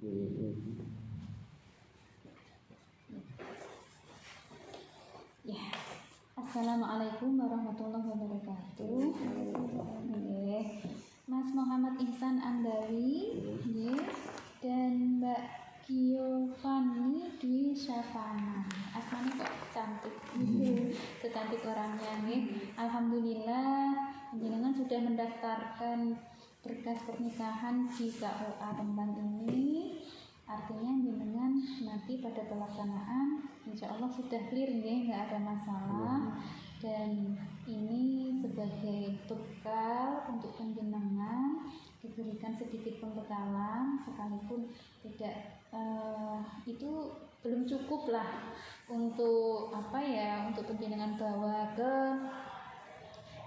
Ya. Assalamualaikum warahmatullahi wabarakatuh. Mas Muhammad Ihsan Andawi dan Mbak Giovanni Dwi Syafana. Asmanya kok cantik, secantik orangnya nih. Alhamdulillah, jenengan sudah mendaftarkan berkas pernikahan di KUA Rembang ini. Artinya jenengan nanti pada pelaksanaan insya Allah sudah clear ya, nggak ada masalah. Dan ini sebagai bekal untuk penjenengan diberikan sedikit pembekalan, sekalipun tidak itu belum cukup lah untuk untuk penjenengan bawa ke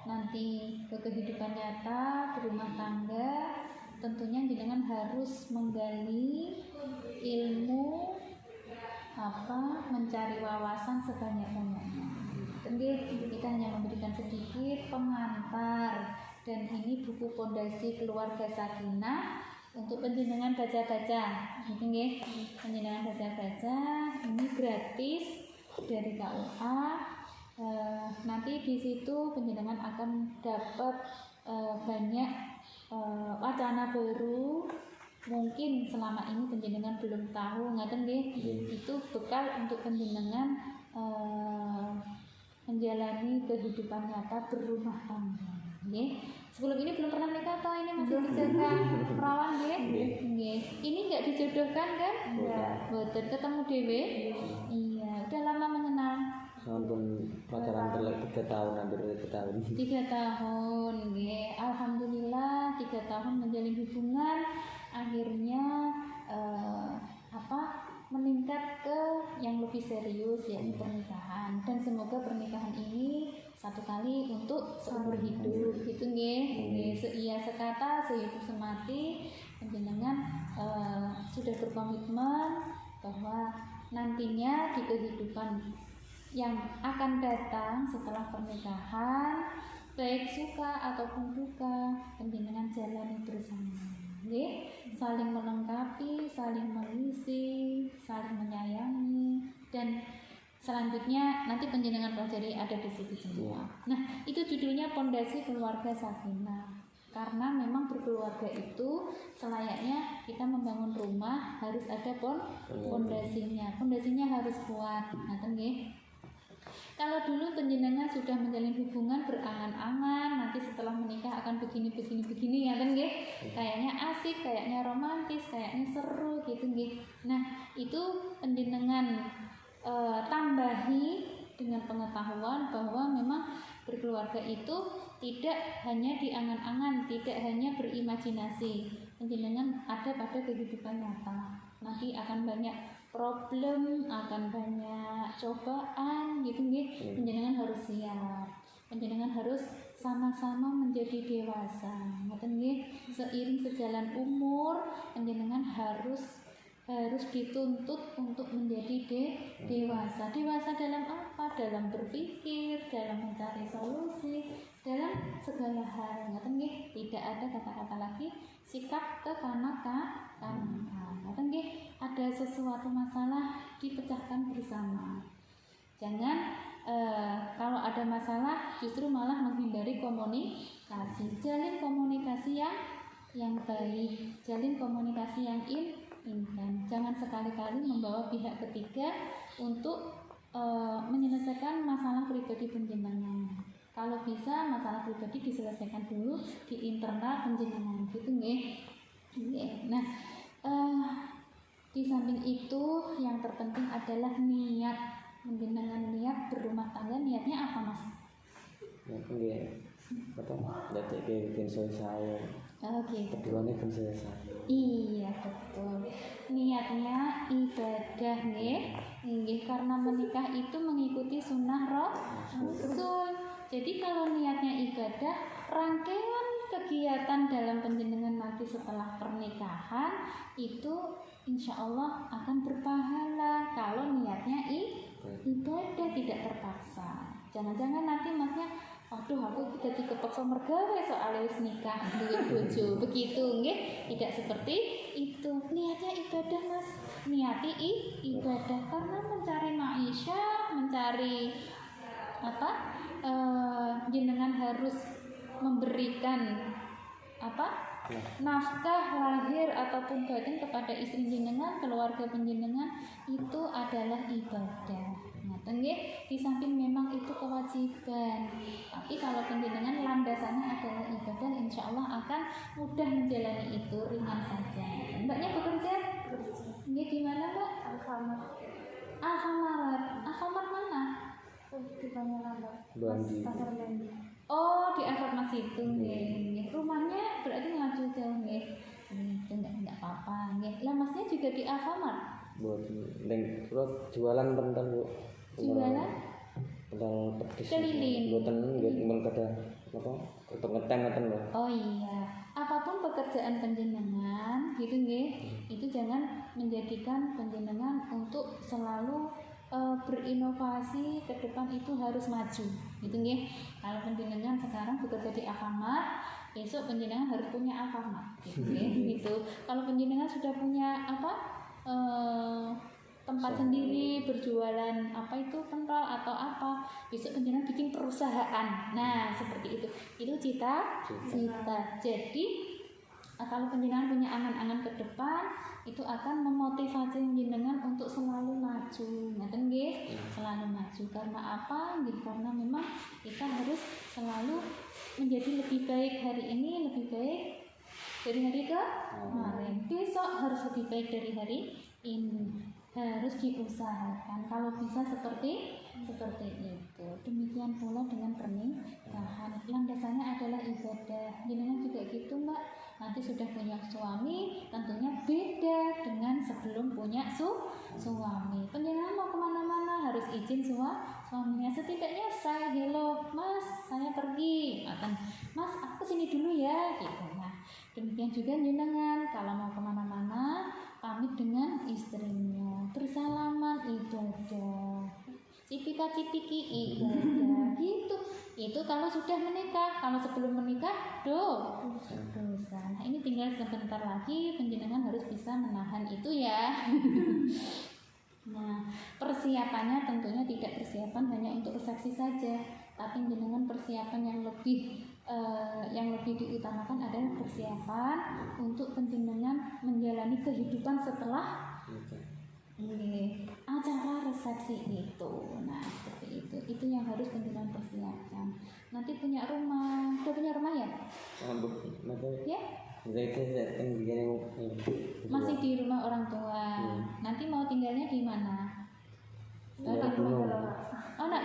nanti ke kehidupan nyata berumah tangga. Tentunya jenengan harus menggali ilmu mencari wawasan sebanyak-banyaknya. Kita hanya memberikan sedikit pengantar, dan ini buku Pondasi Keluarga Sakinah untuk penjenengan baca-baca. Penjenengan baca-baca ini gratis dari KUA. Nanti di situ penjenengan akan dapat banyak wacana baru. Mungkin selama ini penjenengan belum tahu, itu bekal untuk penjenengan menjalani kehidupan nyata berumah tangga. Sebelum ini belum pernah nikah atau ini masih bicara perawan Ini nggak dijodohkan kan? Betul, ketemu dewe. Iya, udah lama mengenal. Walaupun pacaran terlalu 3 tahun, hampir 3 tahun. 3 tahun, alhamdulillah 3 tahun menjalin hubungan, akhirnya meningkat ke yang lebih serius, yakni pernikahan. Dan semoga pernikahan ini satu kali untuk seumur hidup, gitu Iya sekata sehidup semati. Penjenengan sudah berkomitmen bahwa nantinya di kehidupan yang akan datang setelah pernikahan, baik suka ataupun duka, penjenengan jalani bersama. Saling melengkapi, saling mengisi, saling menyayangi, dan selanjutnya nanti penjenengan pelajari ada di situ semua. Nah, itu judulnya Pondasi Keluarga Sakinah. Karena memang berkeluarga itu selayaknya kita membangun rumah harus ada pondasinya. Pondasinya harus kuat. Kalau dulu penjenengan sudah menjalin hubungan berangan-angan, nanti setelah menikah akan begini, kayaknya asik, kayaknya romantis, kayaknya seru, gitu. Nah, itu penjenengan tambahi dengan pengetahuan bahwa memang berkeluarga itu tidak hanya diangan-angan, tidak hanya berimajinasi. Penjenengan ada pada kehidupan nyata. Nanti akan banyak problem, akan banyak cobaan, Penjenengan harus siap. Penjenengan harus sama-sama menjadi dewasa. Seiring sejalan umur, penjenengan harus dituntut untuk menjadi dewasa. Dewasa dalam apa? Dalam berpikir, dalam mencari solusi, dalam segala hal. Tidak ada kata-kata lagi sikap kekanak-kanakan. Ada sesuatu masalah dipecahkan bersama. Jangan kalau ada masalah justru malah menghindari komunikasi. Jalin komunikasi yang baik, jalin komunikasi yang intens. Jangan sekali-kali membawa pihak ketiga untuk menyelesaikan masalah pribadi penjenengan. Kalau bisa masalah pribadi diselesaikan dulu di internal penjenengan, Nah, di samping itu yang terpenting adalah niat. Penjenengan niat berumah tangga, niatnya apa, Mas? Bikin saya. Keduanya kan saya. Iya, betul. Niatnya ibadah, karena menikah itu mengikuti sunnah Rasul. Jadi kalau niatnya ibadah, rangkaian kegiatan dalam penjenengan nanti setelah pernikahan itu insya Allah akan berpahala kalau niatnya ibadah, tidak terpaksa. Jangan-jangan nanti Masnya aduh aku dadi kepeksa mergawe soalnya wis nikah duwe bojo. Begitu nggih, tidak seperti itu. Niatnya ibadah Mas, niati ibadah karena mencari maisha, mencari apa? Jenengan harus memberikan apa? Nafkah lahir ataupun batin kepada istri jenengan, keluarga penjenengan, itu adalah ibadah. Nah, nggih, di samping memang itu kewajiban, tapi kalau penjenengan landasannya adalah ibadah, insya Allah akan mudah menjalani itu, ringan saja. Mbaknya bekerja? Nggih, di mana Mbak? Alfamart mana? Di Banyuwangi. Bandi. Pasar Bandi. Oh, di Alfamart situ nggih. Rumahnya berarti ngaju jauh nggih. Itu enggak apa-apa nggih. Lah Masnya juga di Alfamart? Buat neng terus jualan bentar Bu. Jualan? Bentar pedes. Keliling. Buatan nggak tinggal kada apa? Untuk ngetem ngeten lho. Oh iya, apapun pekerjaan penjenengan gitu nggih, itu jangan menjadikan penjenengan untuk selalu berinovasi ke depan, itu harus maju gitu nggih. Kalau penjenengan sekarang bekerja di Alfamart, besok penjenengan harus punya Alfamart gitu nggih. Gitu. Kalau penjenengan sudah punya apa tempat sendiri berjualan apa itu pentol atau apa, besok penjenengan bikin perusahaan. Nah seperti itu cita-cita. Jadi kalau penjenengan punya angan-angan ke depan, itu akan memotivasi penjenengan untuk selalu maju. Ngaten nggih, selalu maju. Karena apa? Nggih, karena memang kita harus selalu menjadi lebih baik hari ini, lebih baik dari hari kemarin. Besok harus lebih baik dari hari ini. Harus diusahakan. Kalau bisa seperti itu. Demikian pula dengan pernikahan. Landasannya adalah ibadah. Jenengan juga gitu Mbak. Nanti sudah punya suami, tentunya beda dengan sebelum punya suami. Penjenengan mau kemana-mana harus izin suaminya. Setidaknya saya, hello Mas, saya pergi. Mas, aku sini dulu ya. Gitu. Nah, demikian juga jenengan kalau mau kemana-mana pamit dengan istrinya, bersalaman ibadah, cipika-cipiki ibadah, gitu. Itu kalau sudah menikah. Kalau sebelum menikah, dosa. Nah ini tinggal sebentar lagi penjenengan harus bisa menahan itu ya. Nah persiapannya tentunya tidak persiapan hanya untuk resepsi saja, tapi jenengan persiapan yang lebih diutamakan adalah persiapan untuk penjenengan menjalani kehidupan setelah acara resepsi itu. Nah seperti itu yang harus penjenengan persiapkan. Nanti punya rumah, udah punya rumah ya? Ya? Masih di rumah orang tua. Nanti mau tinggalnya di mana? Anak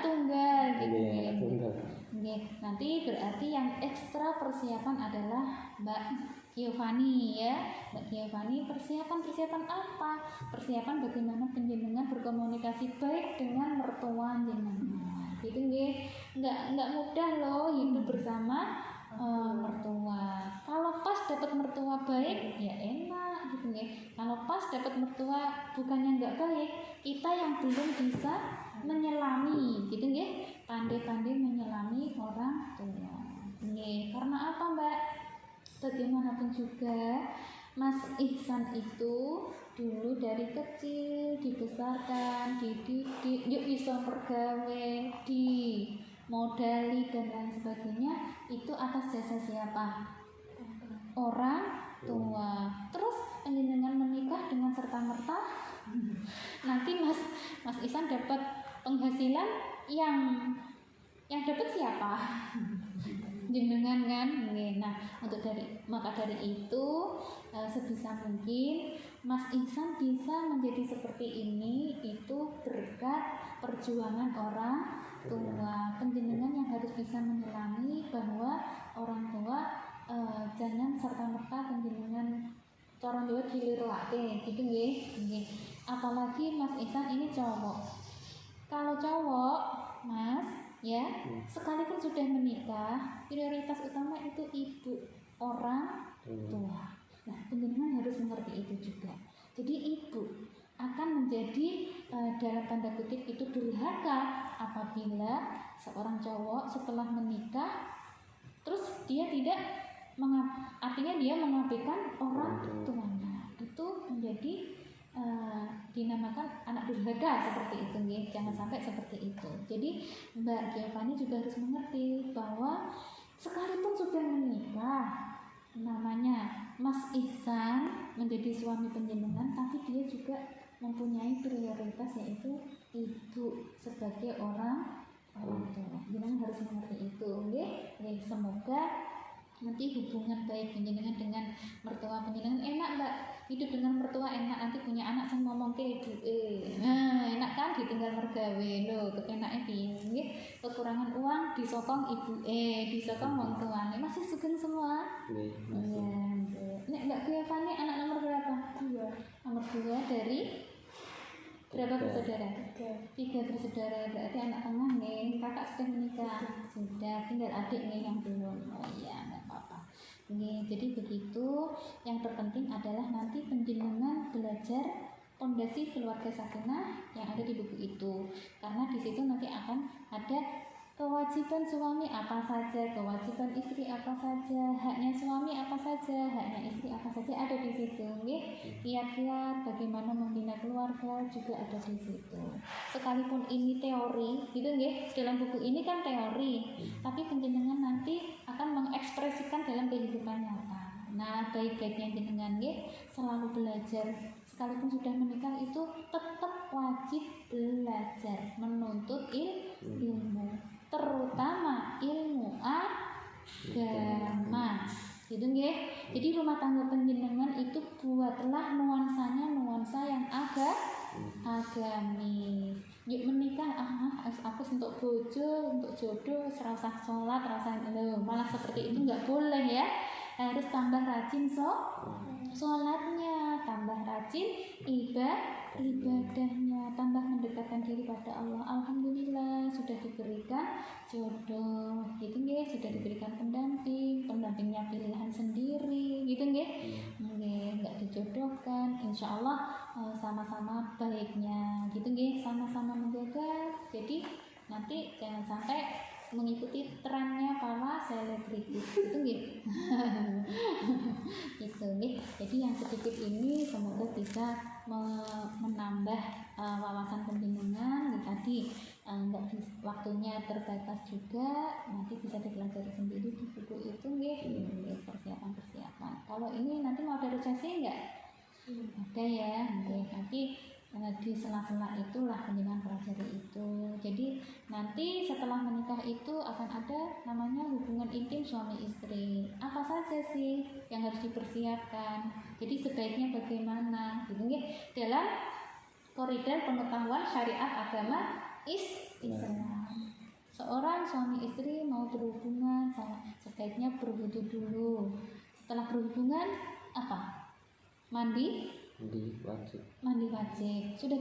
tunggal gitu. Nanti berarti yang ekstra persiapan adalah Mbak Giovanni ya. Mbak Giovanni persiapan apa? Persiapan bagaimana penjenengan berkomunikasi baik dengan mertua jenengan. Gitu nggih. Enggak mudah loh hidup bersama mertua. Kalau pas dapat mertua baik ya enak gitu nggih. Kalau pas dapat mertua bukannya enggak baik, kita yang belum bisa menyelami gitu nggih. Pandai-pandai menyelami orang tua. Nggih, karena apa, Mbak? Bagaimanapun juga Mas Ihsan itu dulu dari kecil dibesarkan, dididik, yuk iso pergawe, dimodali dan lain sebagainya, itu atas jasa siapa? Orang tua. Terus penjenengan menikah dengan serta-merta nanti Mas Ihsan dapat penghasilan yang dapat siapa? Jenengan kan. Nah, maka dari itu sebisa mungkin Mas Ihsan bisa menjadi seperti ini itu berkat perjuangan orang tua. Penjenengan yang harus bisa menyelami bahwa orang tua jangan serta-merta penjenengan cara Jawa dilirwake gitu nggih. Apalagi Mas Ihsan ini cowok. Kalau cowok, Mas, ya, sekalipun sudah menikah, prioritas utama itu ibu, orang tua. Nah, penjenengan harus mengerti itu juga. Jadi ibu akan menjadi dalam tanda kutip itu durhaka apabila seorang cowok setelah menikah terus dia tidak artinya dia mengabaikan orang tuanya, itu menjadi dinamakan anak durhaka seperti itu nih. Jangan sampai seperti itu. Jadi Mbak Giovanni juga harus mengerti bahwa sekalipun sudah menikah, namanya Mas Ihsan menjadi suami penjenengan, tapi dia juga mempunyai prioritas yaitu ibu sebagai orang tua. Jenengan harus mengerti itu, nggih. Semoga nanti hubungan baik penjenengan dengan mertua penjenengan enak, Mbak. Hidup dengan mertua enak, nanti punya anak sing ngomong ke ibu enak kan, ditinggal mergawe lho, kepenake piye nggih. Kekurangan uang disokong ibu disokong wong tuane, masih sugeng semua. Iya. Nek Mbak Giovanni anak nomor berapa? 2. Nomor 2 dari berapa bersaudara? 3 bersaudara, berarti anak tengah nih. Kakak sudah menikah? Sudah, tinggal adik nih yang belum. Oh iya, enggak apa-apa. Nih, jadi begitu. Yang terpenting adalah nanti penjenengan belajar fondasi keluarga sakinah yang ada di buku itu. Karena di situ nanti akan ada kewajiban suami apa saja, kewajiban istri apa saja, haknya suami apa saja, haknya istri apa saja, ada di situ, nggih. Kiat-kiat bagaimana membina keluarga juga ada di situ. Sekalipun ini teori, gitu nggih. Dalam buku ini kan teori, tapi penjenengan nanti akan mengekspresikan dalam kehidupan nyata. Nah, baik-baiknya jenengan nggih selalu belajar. Sekalipun sudah menikah itu tetap wajib belajar, menuntut ilmu. Terutama ilmu agama, gitu nggih. Jadi rumah tangga penjenengan itu buatlah nuansanya nuansa yang agamis. Yuk menikah, aku untuk bojo, untuk jodoh, serasa sholat, rasa malah seperti itu nggak boleh ya. Harus tambah rajin sholatnya, tambah rajin ibadahnya, tambah mendekatkan diri pada Allah. Alhamdulillah sudah diberikan jodoh, gitu nggih, sudah diberikan pendampingnya pilihan sendiri, gitu nggih. Nggak dijodohkan, insya Allah sama-sama baiknya, gitu nggih, sama-sama menjaga. Jadi nanti jangan sampai mengikuti trennya para selebritis, gitu nggih. Gitu nggih. Jadi yang sedikit ini semoga bisa menambah wawasan penjenengan. Tadi waktunya terbatas juga, nanti bisa dipelajari sendiri di buku itu nggih. Persiapan. Kalau ini nanti mau ada resesi enggak? Ada ya. Nanti di sela-sela itulah penjenengan pelajari itu. Jadi nanti setelah menikah itu akan ada namanya hubungan intim suami istri. Apa saja sih yang harus dipersiapkan? Jadi sebaiknya bagaimana? Gitu nggih. Dalam koridor pengetahuan syariat agama Islam. Seorang suami istri mau berhubungan, sebaiknya berwudu dulu. Setelah berhubungan apa? Mandi wajib. Sudah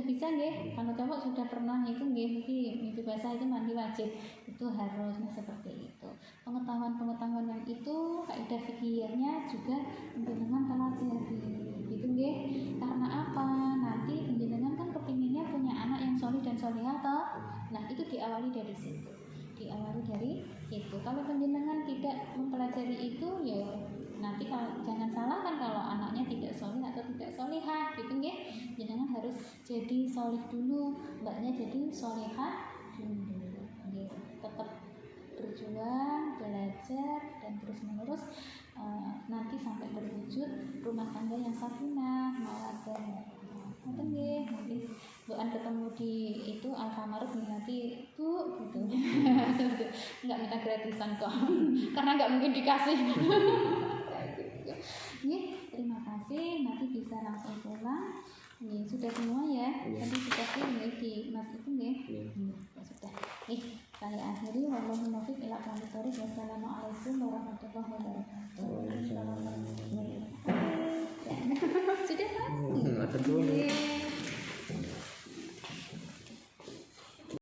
bisa nggih? Kalau cowok sudah pernah itu nggih, mimpi basah itu mandi wajib. Itu harusnya seperti itu. Pengetahuan yang itu kaidah fikihnya juga penjenengan pelajari. Gitu nggih. Karena apa? Nanti penjenengan kan kepinginnya punya anak yang solih dan solihah toh. Nah, itu diawali dari situ. Kalau penjenengan tidak mempelajari itu, ya nanti kalau jangan salahkan kalau anaknya tidak solih atau tidak solihah, gitu nggih. Jangan harus jadi solih dulu, mbaknya jadi solihah dulu. Tetap berjuang, belajar dan terus menerus nanti sampai berwujud rumah tangga yang sakinah, mawaddah. Ngoten nggih, nanti doan ketemu di itu Alfamart nanti Bu gitu. Enggak minta gratisan kok. Karena enggak mungkin dikasih. Nggih, terima kasih. Nanti bisa langsung pulang. Nggih, sudah semua ya. Tadi sudah di Mas itu nggih. Ya sudah. Saya akhiri, wallahu muwaffiq ila aqwamit thoriq. Wassalamualaikum warahmatullahi wabarakatuh.